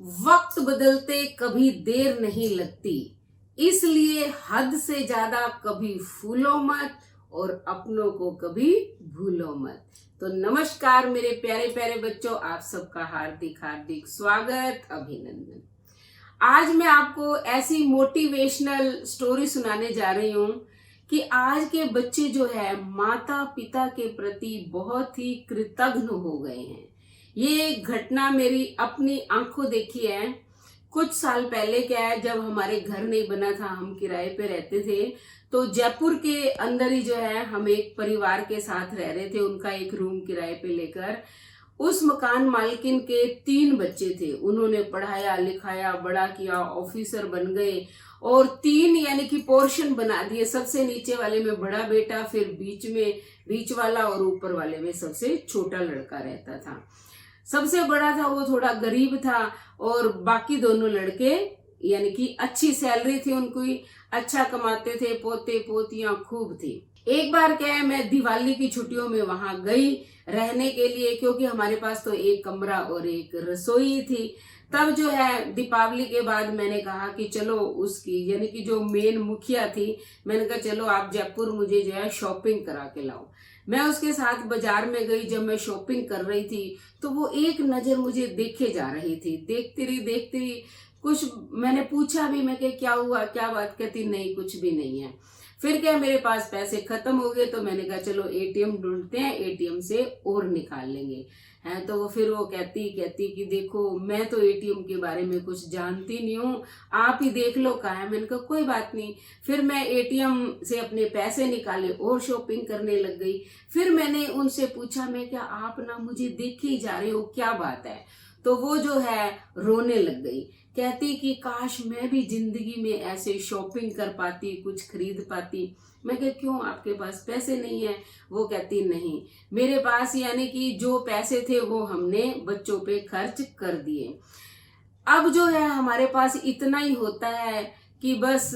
वक्त बदलते कभी देर नहीं लगती, इसलिए हद से ज्यादा कभी फूलो मत और अपनों को कभी भूलो मत। तो नमस्कार मेरे प्यारे प्यारे बच्चों, आप सबका हार्दिक हार्दिक स्वागत, अभिनंदन। आज मैं आपको ऐसी मोटिवेशनल स्टोरी सुनाने जा रही हूँ कि आज के बच्चे जो है माता पिता के प्रति बहुत ही कृतज्ञ हो गए हैं। ये घटना मेरी अपनी आंखों देखी है। कुछ साल पहले क्या है, जब हमारे घर नहीं बना था, हम किराए पे रहते थे, तो जयपुर के अंदर ही जो है हम एक परिवार के साथ रह रहे थे, उनका एक रूम किराए पे लेकर। उस मकान मालकिन के 3 बच्चे थे, उन्होंने पढ़ाया लिखाया बड़ा किया, ऑफिसर बन गए और 3 यानी कि पोर्शन बना दिए। सबसे नीचे वाले में बड़ा बेटा, फिर बीच वाला और ऊपर वाले में सबसे छोटा लड़का रहता था। सबसे बड़ा था वो थोड़ा गरीब था और बाकी दोनों लड़के यानी कि अच्छी सैलरी थी उनकी, अच्छा कमाते थे, पोते पोतियां खूब थी। एक बार क्या है, मैं दिवाली की छुट्टियों में वहां गई रहने के लिए, क्योंकि हमारे पास तो एक कमरा और एक रसोई थी। तब जो है दीपावली के बाद मैंने कहा कि चलो उसकी यानी कि जो मेन मुखिया थी, मैंने कहा चलो आप जयपुर मुझे जो है शॉपिंग करा के लाओ। मैं उसके साथ बाजार में गई। जब मैं शॉपिंग कर रही थी तो वो एक नजर मुझे देखे जा रही थी, देखती रही। कुछ मैंने पूछा भी, मैं क्या हुआ, क्या बात, कहती नहीं कुछ भी नहीं है। फिर क्या, मेरे पास पैसे खत्म हो गए तो मैंने कहा चलो एटीएम ढूंढते हैं, एटीएम से और निकाल लेंगे। है तो फिर वो कहती कि देखो मैं तो एटीएम के बारे में कुछ जानती नहीं हूँ, आप ही देख लो कहाँ है। मैंने कहा कोई बात नहीं। फिर मैं एटीएम से अपने पैसे निकाले और शॉपिंग करने लग गई। फिर मैंने उनसे पूछा, मैं क्या आप ना मुझे देखे ही जा रहे हो, क्या बात है? तो वो जो है रोने लग गई, कहती कि काश मैं भी जिंदगी में ऐसे शॉपिंग कर पाती, कुछ खरीद पाती। मैं कह क्यों, आपके पास पैसे नहीं है? वो कहती नहीं, मेरे पास यानी कि जो पैसे थे वो हमने बच्चों पे खर्च कर दिए। अब जो है हमारे पास इतना ही होता है कि बस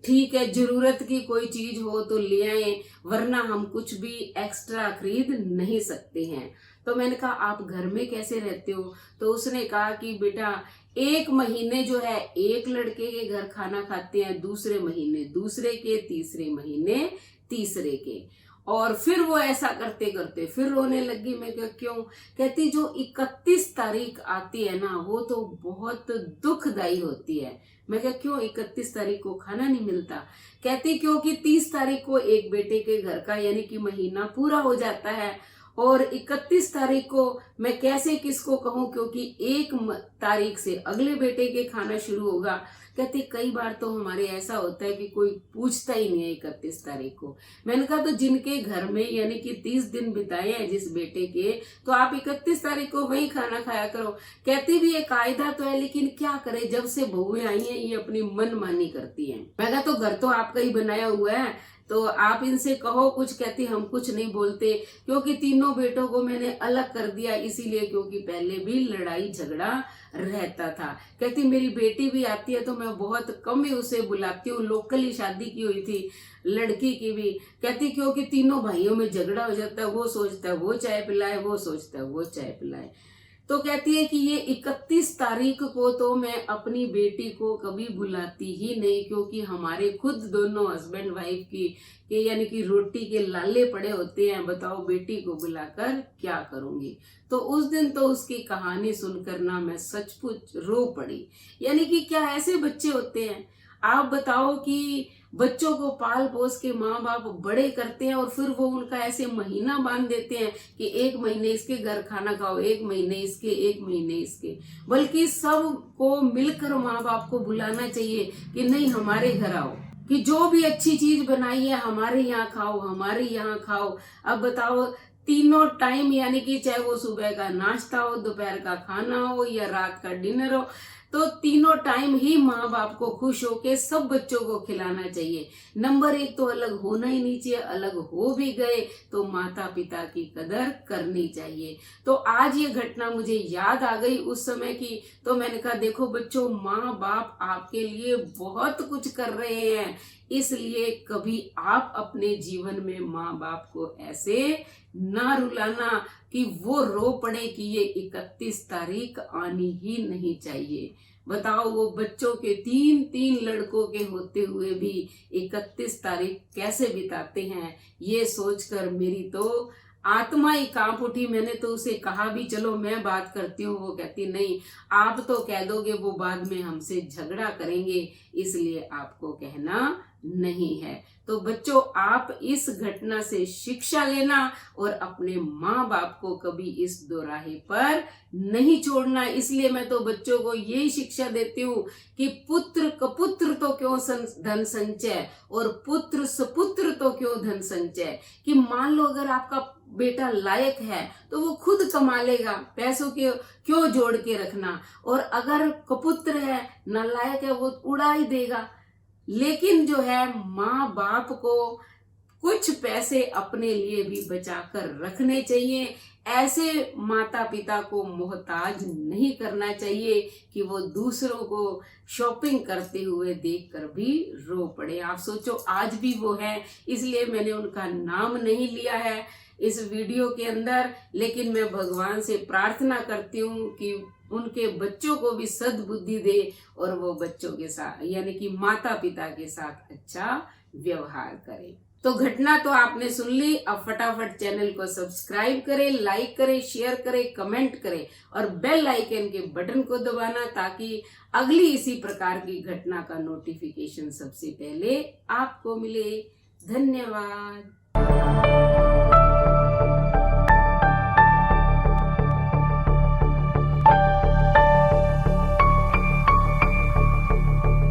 ठीक है, जरूरत की कोई चीज हो तो ले आए, वरना हम कुछ भी एक्स्ट्रा खरीद नहीं सकते हैं। तो मैंने कहा आप घर में कैसे रहते हो? तो उसने कहा कि बेटा एक महीने जो है एक लड़के के घर खाना खाते हैं, दूसरे महीने दूसरे के, तीसरे महीने तीसरे के। और फिर वो ऐसा करते करते फिर रोने लगी। मैं क्या क्यों? कहती जो 31 तारीख आती है ना, वो तो बहुत दुखदाई होती है। मैं क्या क्यों, 31 तारीख को खाना नहीं मिलता? कहती क्योंकि 30 तारीख को एक बेटे के घर का यानी कि महीना पूरा हो जाता है और 31 तारीख को मैं कैसे किसको कहूं, क्योंकि 1 तारीख से अगले बेटे के खाना शुरू होगा। कहती कई बार तो हमारे ऐसा होता है कि कोई पूछता ही नहीं है 31 तारीख को। मैंने कहा तो जिनके घर में यानी कि 30 दिन बिताए हैं जिस बेटे के, तो आप 31 तारीख को वही खाना खाया करो। कहती भी ये कायदा तो है, लेकिन क्या करे, जब से बहुएं आई हैं ये अपनी मनमानी करती हैं। मैं कहा तो घर तो आपका ही बनाया हुआ है, तो आप इनसे कहो कुछ। कहती हम कुछ नहीं बोलते, क्योंकि तीनों बेटों को मैंने अलग कर दिया इसीलिए, क्योंकि पहले भी लड़ाई झगड़ा रहता था। कहती मेरी बेटी भी आती है तो मैं बहुत कम ही उसे बुलाती हूँ, लोकल ही शादी की हुई थी लड़की की भी। कहती क्योंकि तीनों भाइयों में झगड़ा हो जाता है, वो सोचता है वो चाय पिलाए, वो सोचता है वो चाय पिलाए। तो कहती है कि ये 31 तारीख को तो मैं अपनी बेटी को कभी बुलाती ही नहीं, क्योंकि हमारे खुद दोनों हस्बैंड वाइफ की के यानी कि रोटी के लाले पड़े होते हैं। बताओ बेटी को बुलाकर क्या करूंगी? तो उस दिन तो उसकी कहानी सुनकर ना मैं सचमुच रो पड़ी। यानी कि क्या ऐसे बच्चे होते हैं? आप बताओ कि बच्चों को पाल पोस के माँ बाप बड़े करते हैं और फिर वो उनका ऐसे महीना बांध देते हैं कि 1 महीने इसके घर खाना खाओ, 1 महीने इसके, 1 महीने इसके। बल्कि सबको मिलकर माँ बाप को बुलाना चाहिए कि नहीं हमारे घर आओ, कि जो भी अच्छी चीज बनाई है हमारे यहाँ खाओ, हमारे यहाँ खाओ। अब बताओ तीनों टाइम यानी कि चाहे वो सुबह का नाश्ता हो, दोपहर का खाना हो या रात का डिनर हो, तो तीनों टाइम ही माँ बाप को खुश होके सब बच्चों को खिलाना चाहिए। नंबर 1 तो अलग होना ही नहीं चाहिए, अलग हो भी गए तो माता पिता की कदर करनी चाहिए। तो आज ये घटना मुझे याद आ गई उस समय की, तो मैंने कहा देखो बच्चों, माँ बाप आपके लिए बहुत कुछ कर रहे हैं, इसलिए कभी आप अपने जीवन में माँ बाप को ऐसे ना रुलाना कि वो रो पड़े कि ये 31 तारीख आनी ही नहीं चाहिए। बताओ, वो बच्चों के 3-3 लड़कों के होते हुए भी 31 तारीख कैसे बिताते हैं, ये सोचकर मेरी तो आत्मा ही कांप उठी। मैंने तो उसे कहा भी चलो मैं बात करती हूँ, वो कहती नहीं, आप तो कह दोगे वो बाद में हमसे झगड़ा करेंगे, इसलिए आपको कहना नहीं है। तो बच्चों, आप इस घटना से शिक्षा लेना और अपने माँ बाप को कभी इस दोराहे पर नहीं छोड़ना। इसलिए मैं तो बच्चों को यही शिक्षा देती हूँ कि पुत्र कपुत्र तो क्यों धन संचय, और पुत्र सपुत्र तो क्यों धन संचय। कि मान लो अगर आपका बेटा लायक है तो वो खुद कमा लेगा, पैसों के क्यों जोड़ के रखना। और अगर कपुत्र है, नालायक है, वो उड़ा ही देगा। लेकिन जो है, माँ बाप को कुछ पैसे अपने लिए भी बचाकर रखने चाहिए। ऐसे माता पिता को मोहताज नहीं करना चाहिए कि वो दूसरों को शॉपिंग करते हुए देखकर भी रो पड़े। आप सोचो, आज भी वो है, इसलिए मैंने उनका नाम नहीं लिया है इस वीडियो के अंदर, लेकिन मैं भगवान से प्रार्थना करती हूँ कि उनके बच्चों को भी सद्बुद्धि दे और वो बच्चों के साथ यानी कि माता पिता के साथ अच्छा व्यवहार करें। तो घटना तो आपने सुन ली। अब फटाफट चैनल को सब्सक्राइब करें, लाइक करें, शेयर करें, कमेंट करें और बेल आइकन के बटन को दबाना, ताकि अगली इसी प्रकार की घटना का नोटिफिकेशन सबसे पहले आपको मिले। धन्यवाद।